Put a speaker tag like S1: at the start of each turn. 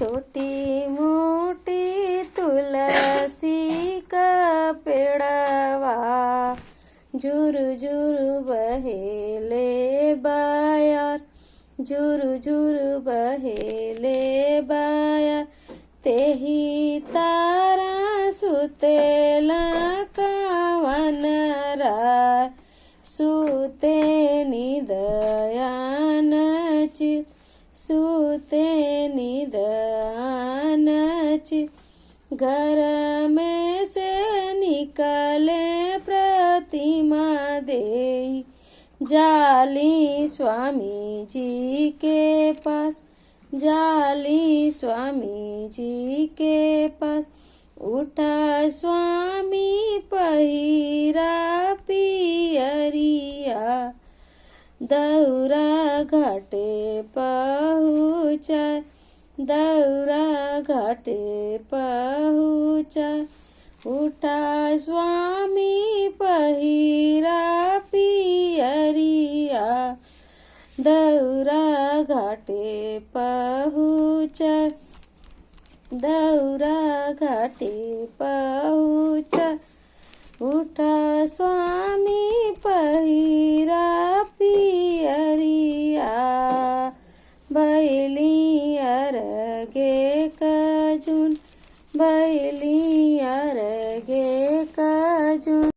S1: छोटी मोटी तुलसी का पेड़वा झुरु झुरु बहेले बायार, झुरु झुरु बहेले बायार। तेही तारा सुतेला कावन राय, सुते निदयान चित, सुते निदयान चित। घर में से निकले प्रतिमा देई, जाली स्वामी जी के पास, जाली स्वामी जी के पास। उठा स्वामी पहिरा पियरिया, दौरा घाटे पहुँचा, दौरा घाटे पहुँचा। उठा स्वामी पहिरा पियरिया, दौरा घाटे पहुँचा, दौरा घाटे पहुँचा। उठा स्वामी पहिरा पियरिया, बैली अरगे कजुन, बैली